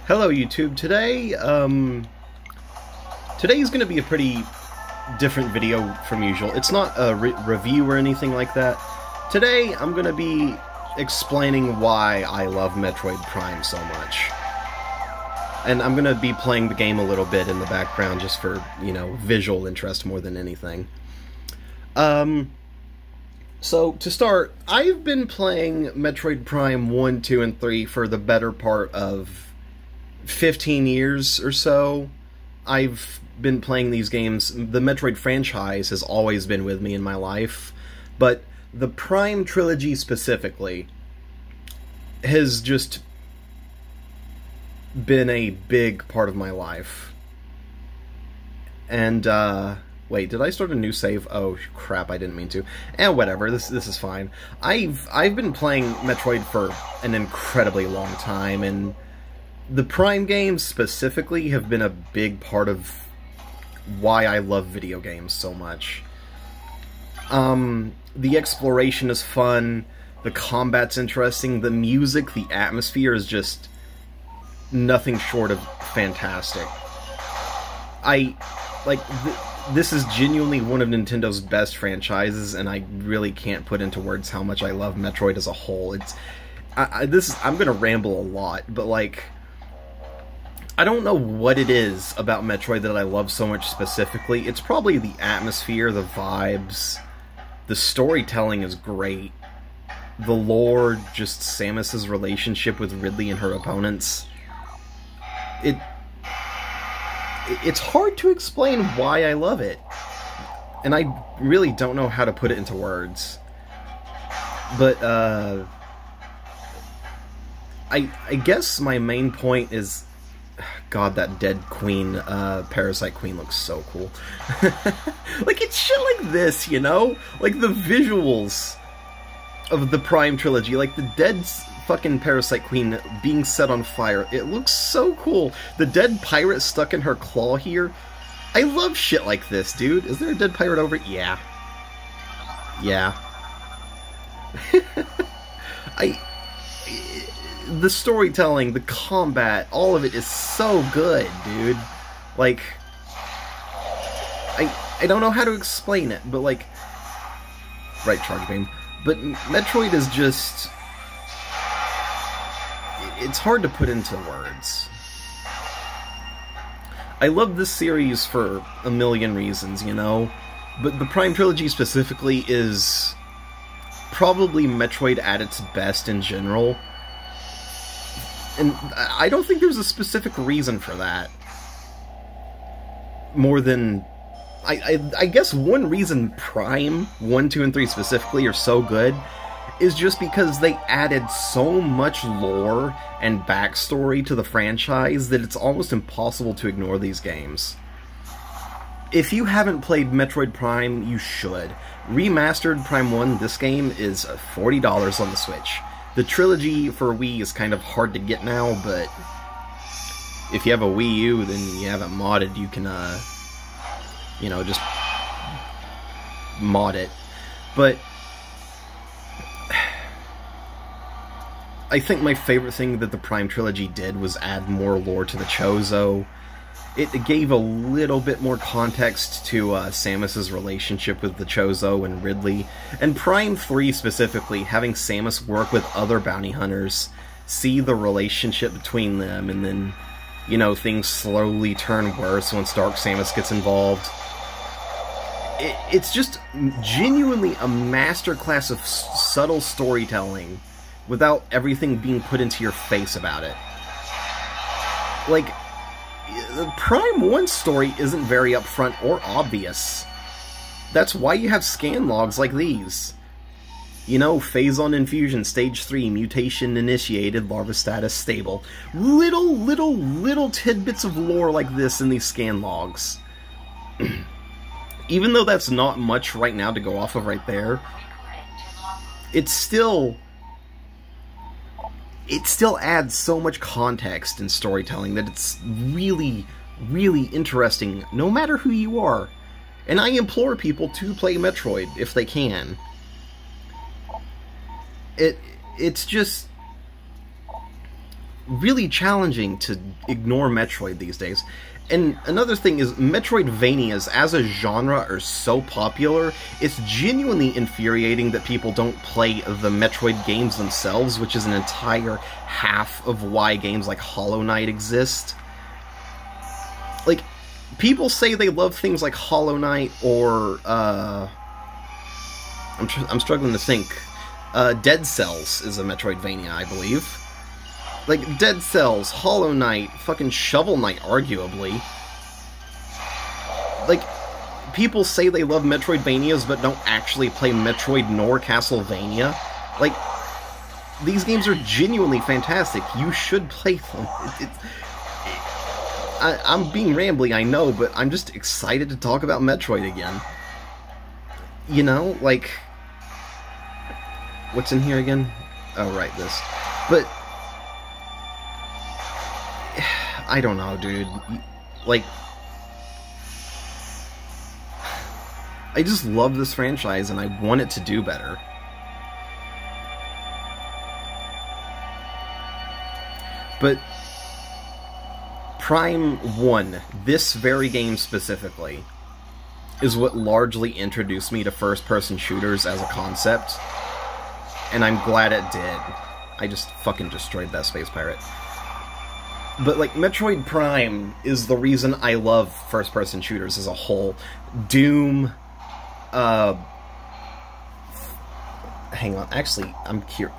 Hello YouTube. Today's gonna be a pretty different video from usual. It's not a review or anything like that. Today I'm gonna be explaining why I love Metroid Prime so much. And I'm gonna be playing the game a little bit in the background just for, you know, visual interest more than anything. So, to start, I've been playing Metroid Prime 1, 2, and 3 for the better part of 15 years or so. I've been playing these games. The Metroid franchise has always been with me in my life, but the Prime trilogy specifically has just been a big part of my life. And, wait, did I start a new save? Oh, crap, I didn't mean to. Whatever, this is fine. I've been playing Metroid for an incredibly long time, and the Prime games specifically have been a big part of why I love video games so much. The exploration is fun, the combat's interesting, the music, the atmosphere is just nothing short of fantastic. This is genuinely one of Nintendo's best franchises, and I really can't put into words how much I love Metroid as a whole. I'm gonna ramble a lot, but like, I don't know what it is about Metroid that I love so much specifically. It's probably the atmosphere, the vibes, the storytelling is great, the lore, just Samus's relationship with Ridley and her opponents. It's hard to explain why I love it, and I really don't know how to put it into words. But, I guess my main point is, God, that dead queen, Parasite Queen looks so cool. Like, it's shit like this, you know? Like, the visuals of the Prime trilogy, like the dead fucking Parasite Queen being set on fire. It looks so cool. The dead pirate stuck in her claw here. I love shit like this, dude. Is there a dead pirate over? Yeah. Yeah. The storytelling, the combat, all of it is so good, dude. Like, I don't know how to explain it, but like, right, charge beam. But Metroid is just, it's hard to put into words. I love this series for a million reasons, you know? But the Prime Trilogy specifically is probably Metroid at its best in general. And I don't think there's a specific reason for that. More than, I guess one reason Prime 1, 2, and 3 specifically are so good is just because they added so much lore and backstory to the franchise that it's almost impossible to ignore these games. If you haven't played Metroid Prime, you should. Remastered Prime 1, this game is $40 on the Switch. The trilogy for Wii is kind of hard to get now, but if you have a Wii U, then you have it modded, you can, you know, just mod it. But I think my favorite thing that the Prime Trilogy did was add more lore to the Chozo. It gave a little bit more context to Samus's relationship with the Chozo and Ridley. And Prime 3 specifically, having Samus work with other bounty hunters, see the relationship between them, and then, you know, things slowly turn worse once Dark Samus gets involved. It's just genuinely a masterclass of subtle storytelling without everything being put into your face about it. Like, the Prime 1 story isn't very upfront or obvious. That's why you have scan logs like these. You know, Phazon Infusion, Stage 3, Mutation Initiated, Larva Status Stable. Little tidbits of lore like this in these scan logs. Even though that's not much right now to go off of right there, it still adds so much context and storytelling that it's really, really interesting, no matter who you are. And I implore people to play Metroid, if they can. It's just, really challenging to ignore Metroid these days. And another thing is, Metroidvanias as a genre are so popular, it's genuinely infuriating that people don't play the Metroid games themselves, which is an entire half of why games like Hollow Knight exist. Like, people say they love things like Hollow Knight or, I'm struggling to think. Dead Cells is a Metroidvania, I believe. Like, Dead Cells, Hollow Knight, fucking Shovel Knight, arguably. Like, people say they love Metroidvanias, but don't actually play Metroid nor Castlevania. Like, these games are genuinely fantastic. You should play them. I'm being rambly, I know, but I'm just excited to talk about Metroid again. You know, like... What's in here again? Oh, right, this. But... I don't know, dude. Like... I just love this franchise, and I want it to do better. But... Prime 1, this very game specifically, is what largely introduced me to first-person shooters as a concept. And I'm glad it did. I just fucking destroyed that space pirate. But, like, Metroid Prime is the reason I love first-person shooters as a whole. Doom, hang on, actually, I'm curious.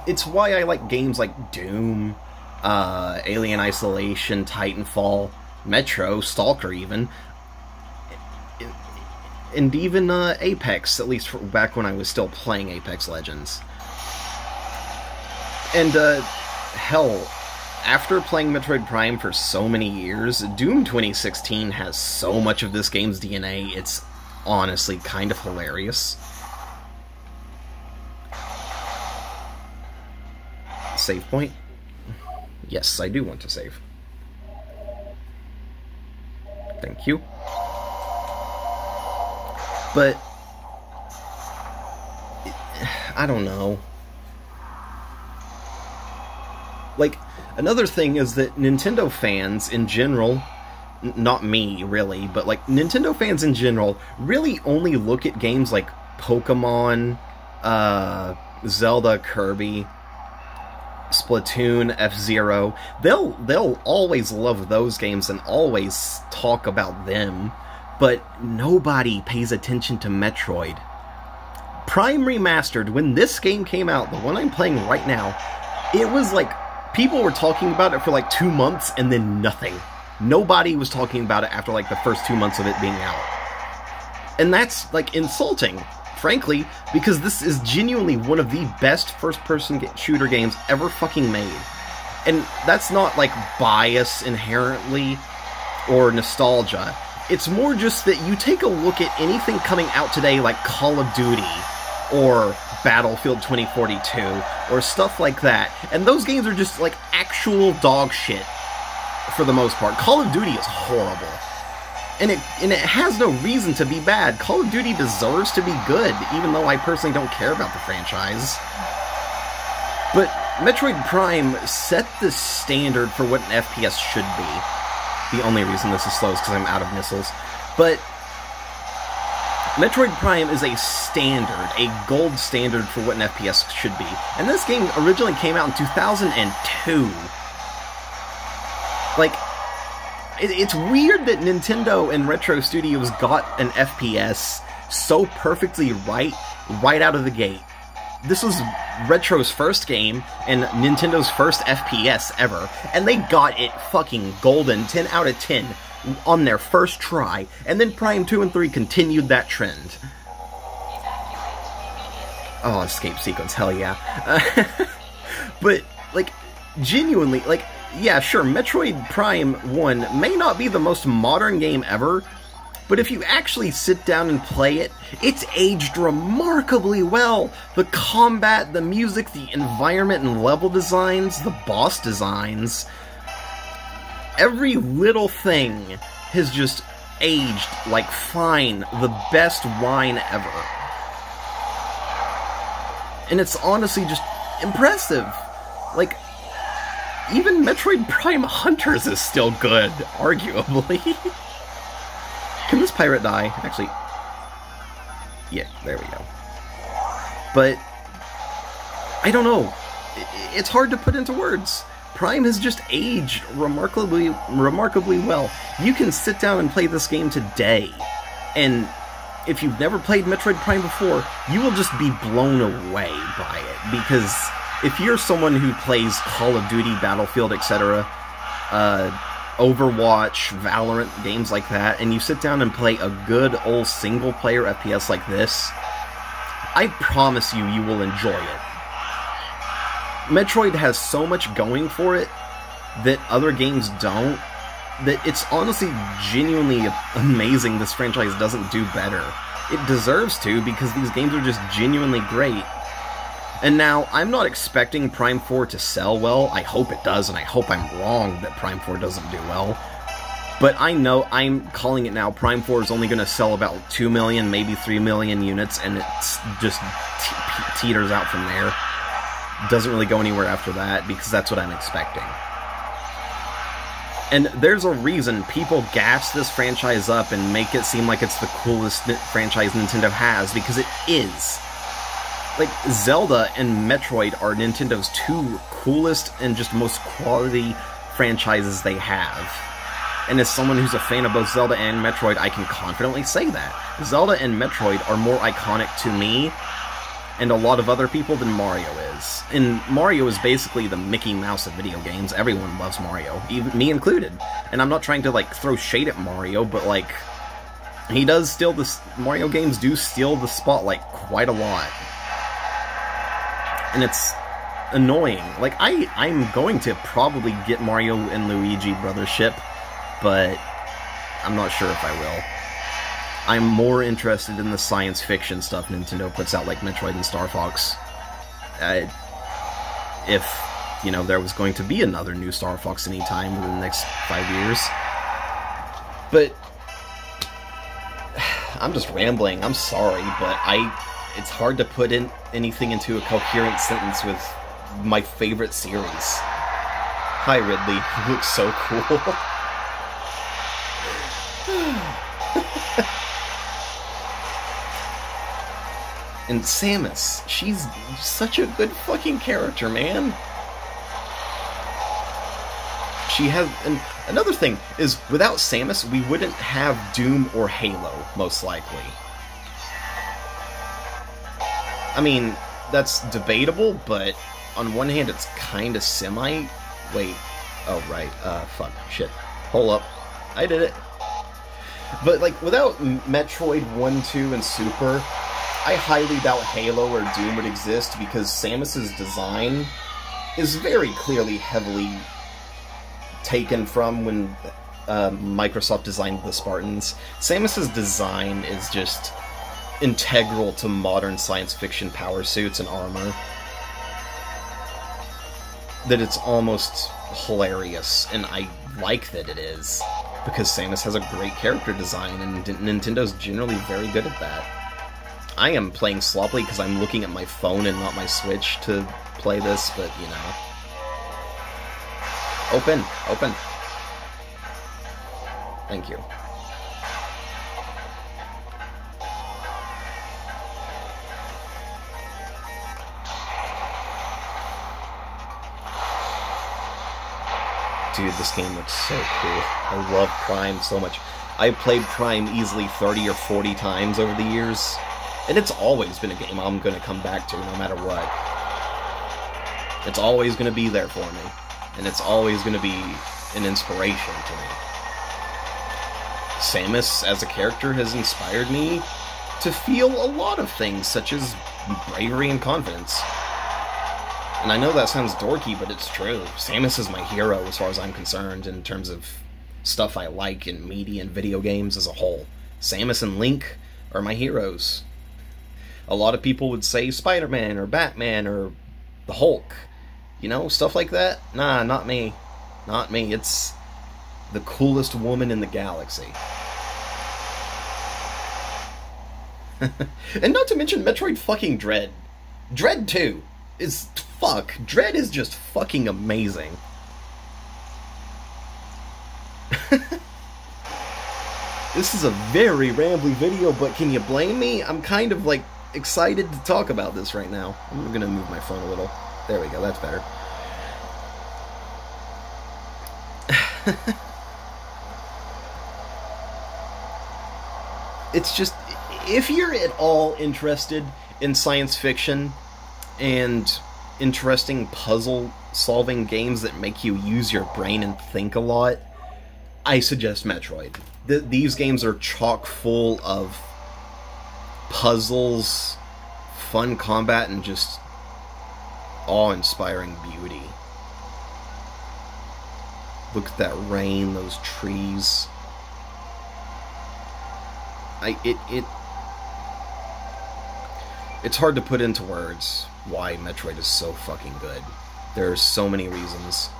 It's why I like games like Doom, Alien Isolation, Titanfall, Metro, Stalker even, and even Apex, at least back when I was still playing Apex Legends. And, hell, after playing Metroid Prime for so many years, Doom 2016 has so much of this game's DNA, it's honestly kind of hilarious. Save point? Yes, I do want to save. Thank you. But... I don't know. Like, another thing is that Nintendo fans in general, not me really, but like Nintendo fans in general really only look at games like Pokemon, Zelda, Kirby, Splatoon, F-Zero. They'll always love those games and always talk about them, but nobody pays attention to Metroid. Prime Remastered, when this game came out, the one I'm playing right now, it was like people were talking about it for like 2 months and then nothing. Nobody was talking about it after like the first 2 months of it being out. And that's like insulting, frankly, because this is genuinely one of the best first-person shooter games ever fucking made. And that's not like bias inherently or nostalgia. It's more just that you take a look at anything coming out today like Call of Duty or Battlefield 2042 or stuff like that, and those games are just like actual dog shit for the most part. Call of Duty is horrible. And it has no reason to be bad. Call of Duty deserves to be good, even though I personally don't care about the franchise. But Metroid Prime set the standard for what an FPS should be. The only reason this is slow is because I'm out of missiles. But Metroid Prime is a standard, a gold standard for what an FPS should be. And this game originally came out in 2002. Like, it's weird that Nintendo and Retro Studios got an FPS so perfectly right out of the gate. This was Retro's first game and Nintendo's first FPS ever, and they got it fucking golden, 10 out of 10, on their first try, and then Prime 2 and 3 continued that trend. Oh, escape sequence, hell yeah. But, like, genuinely, like, yeah, sure, Metroid Prime 1 may not be the most modern game ever, but if you actually sit down and play it, it's aged remarkably well. The combat, the music, the environment and level designs, the boss designs, every little thing has just aged like fine, the best wine ever. And it's honestly just impressive. Like, even Metroid Prime Hunters is still good, arguably. Can this pirate die? Actually, yeah, there we go. But, I don't know. It's hard to put into words. Prime has just aged remarkably well. You can sit down and play this game today, and if you've never played Metroid Prime before, you will just be blown away by it, because if you're someone who plays Call of Duty, Battlefield, etc., Overwatch, Valorant, games like that, and you sit down and play a good old single-player FPS like this, I promise you, you will enjoy it. Metroid has so much going for it that other games don't, that it's honestly genuinely amazing this franchise doesn't do better. It deserves to, because these games are just genuinely great. And now, I'm not expecting Prime 4 to sell well. I hope it does, and I hope I'm wrong that Prime 4 doesn't do well. But I know, I'm calling it now, Prime 4 is only going to sell about 2 million, maybe 3 million units, and it's just teeters out from there. Doesn't really go anywhere after that, because that's what I'm expecting. And there's a reason people gas this franchise up and make it seem like it's the coolest franchise Nintendo has, because it is. Like, Zelda and Metroid are Nintendo's two coolest and just most quality franchises they have. And as someone who's a fan of both Zelda and Metroid, I can confidently say that. Zelda and Metroid are more iconic to me and a lot of other people than Mario is. And Mario is basically the Mickey Mouse of video games. Everyone loves Mario, even me included. And I'm not trying to, like, throw shade at Mario, but, like, he does steal the... Mario games do steal the spotlight quite a lot. And it's annoying. Like, I'm going to probably get Mario and Luigi Brothership, but I'm not sure if I will. I'm more interested in the science fiction stuff Nintendo puts out, like Metroid and Star Fox. If, you know, there was going to be another new Star Fox anytime within the next 5 years. But I'm just rambling. I'm sorry, but it's hard to put in anything into a coherent sentence with my favorite series. Hi, Ridley. You look so cool. And Samus, she's such a good fucking character, man. She has... And another thing is, without Samus, we wouldn't have Doom or Halo, most likely. I mean, that's debatable, but on one hand, it's kinda semi... Wait. Oh, right. Fuck. Shit. Hold up. I did it. But, like, without Metroid 1, 2, and Super... I highly doubt Halo or Doom would exist, because Samus's design is very clearly heavily taken from when Microsoft designed the Spartans. Samus's design is just integral to modern science fiction power suits and armor. That it's almost hilarious, and I like that it is, because Samus has a great character design, and Nintendo's generally very good at that. I am playing sloppily because I'm looking at my phone and not my Switch to play this, but, you know. Open! Open! Thank you. Dude, this game looks so cool. I love Prime so much. I've played Prime easily 30 or 40 times over the years. And it's always been a game I'm going to come back to, no matter what. It's always going to be there for me. And it's always going to be an inspiration to me. Samus, as a character, has inspired me to feel a lot of things, such as bravery and confidence. And I know that sounds dorky, but it's true. Samus is my hero, as far as I'm concerned, in terms of stuff I like in media and video games as a whole. Samus and Link are my heroes. A lot of people would say Spider-Man, or Batman, or the Hulk. You know, stuff like that? Nah, not me. Not me. It's the coolest woman in the galaxy. And not to mention Metroid fucking Dread. Dread 2 is... Fuck. Dread is just fucking amazing. This is a very rambly video, but can you blame me? I'm kind of, like, excited to talk about this right now. I'm gonna move my phone a little. There we go, that's better. It's just, if you're at all interested in science fiction and interesting puzzle-solving games that make you use your brain and think a lot, I suggest Metroid. These games are chock full of puzzles, fun combat, and just awe-inspiring beauty. Look at that rain, those trees. It's hard to put into words why Metroid is so fucking good. There are so many reasons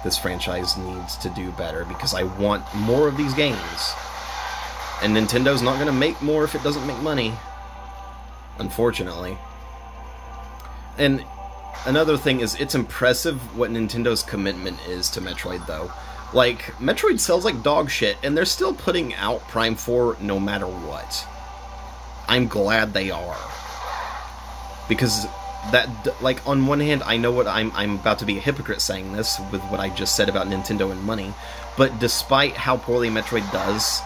this franchise needs to do better, because I want more of these games. And Nintendo's not going to make more if it doesn't make money. Unfortunately. And another thing is, it's impressive what Nintendo's commitment is to Metroid, though. Like, Metroid sells like dog shit, and they're still putting out Prime 4 no matter what. I'm glad they are. Because that, like, on one hand, I know what I'm about to be a hypocrite saying this with what I just said about Nintendo and money, but despite how poorly Metroid does,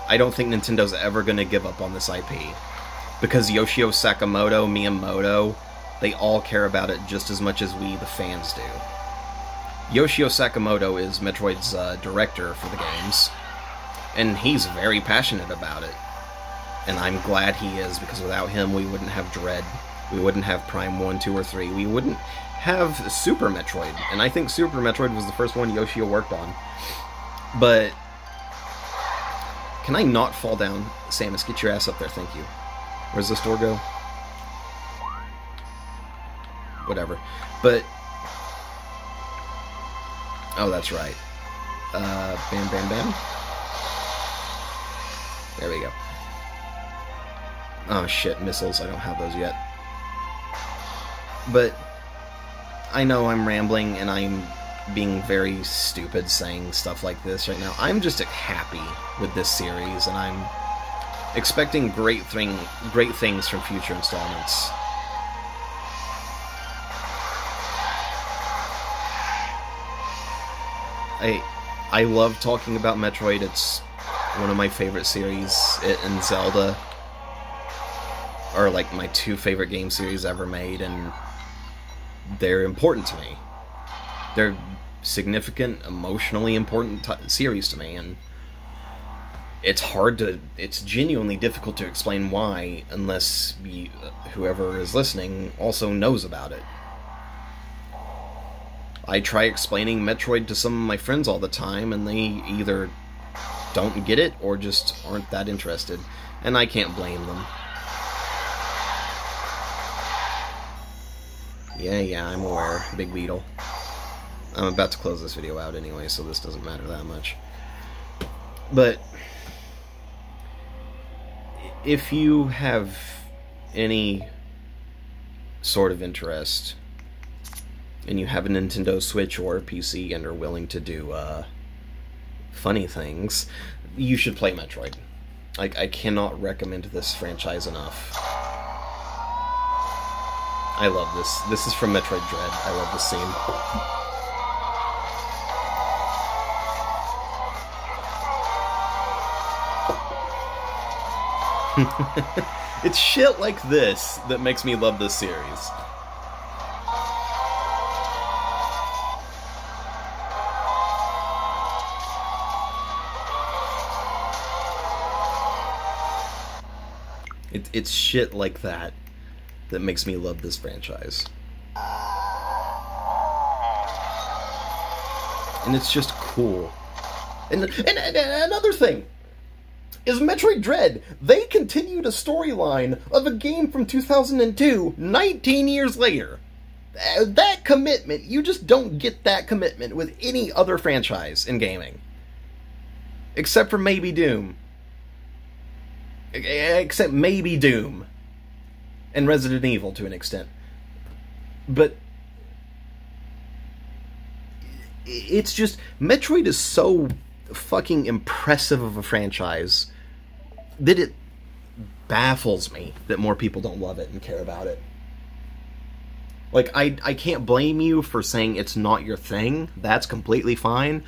I don't think Nintendo's ever going to give up on this IP. Because Yoshio Sakamoto, Miyamoto, they all care about it just as much as we, the fans, do. Yoshio Sakamoto is Metroid's director for the games, and he's very passionate about it. And I'm glad he is, because without him, we wouldn't have Dread. We wouldn't have Prime 1, 2, or 3. We wouldn't have Super Metroid. And I think Super Metroid was the first one Yoshio worked on. But can I not fall down? Samus, get your ass up there, thank you. Where's this door go? Whatever. But oh, that's right. Bam, bam, bam. There we go. Oh shit, missiles. I don't have those yet. But I know I'm rambling and I'm being very stupid saying stuff like this right now. I'm just happy with this series, and I'm expecting great things from future installments. I love talking about Metroid. It's one of my favorite series. It and Zelda are like my two favorite game series ever made, and they're important to me. They're significant, emotionally important series to me, and it's genuinely difficult to explain why, unless whoever is listening also knows about it. I try explaining Metroid to some of my friends all the time, and they either don't get it or just aren't that interested, and I can't blame them. Yeah, I'm aware. Big Beetle. I'm about to close this video out anyway, so this doesn't matter that much. But if you have any sort of interest, and you have a Nintendo Switch or a PC and are willing to do funny things, you should play Metroid. I cannot recommend this franchise enough. I love this. This is from Metroid Dread. I love this scene. It's shit like this that makes me love this series. It's shit like that that makes me love this franchise. And it's just cool. And another thing is Metroid Dread. They continued a storyline of a game from 2002, 19 years later. That commitment, you just don't get that commitment with any other franchise in gaming. Except for maybe Doom. Except maybe Doom. And Resident Evil to an extent. But it's just, Metroid is so fucking impressive of a franchise that it baffles me that more people don't love it and care about it. Like, I can't blame you for saying it's not your thing. That's completely fine.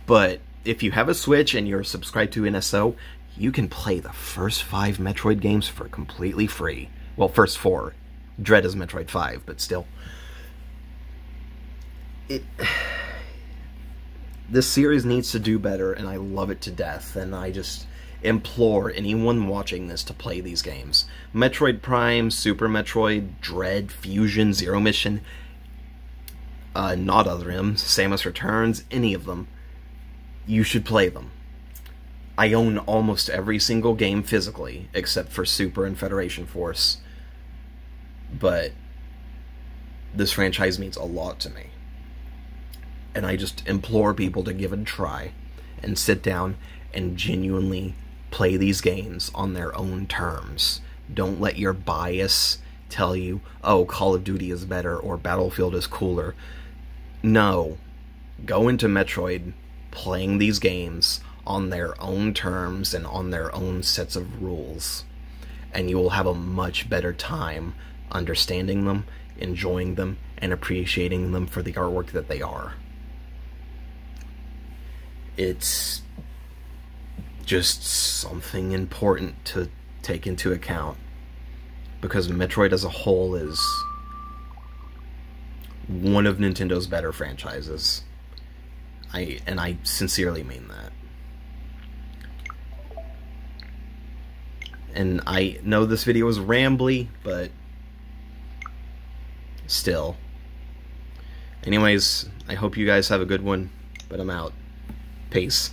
But if you have a Switch and you're subscribed to NSO, you can play the first 5 Metroid games for completely free. Well, first 4. Dread is Metroid 5, but still. This series needs to do better, and I love it to death, and I just implore anyone watching this to play these games. Metroid Prime, Super Metroid, Dread, Fusion, Zero Mission, not Other M, Samus Returns, any of them. You should play them. I own almost every single game physically, except for Super and Federation Force. But this franchise means a lot to me. And I just implore people to give it a try and sit down and genuinely play these games on their own terms. Don't let your bias tell you, oh, Call of Duty is better or Battlefield is cooler. No. Go into Metroid playing these games on their own terms and on their own sets of rules. And you will have a much better time understanding them, enjoying them, and appreciating them for the artwork that they are. It's just something important to take into account, because Metroid as a whole is one of Nintendo's better franchises. I sincerely mean that. And I know this video is rambly, but still. Anyways, I hope you guys have a good one, but I'm out. Peace.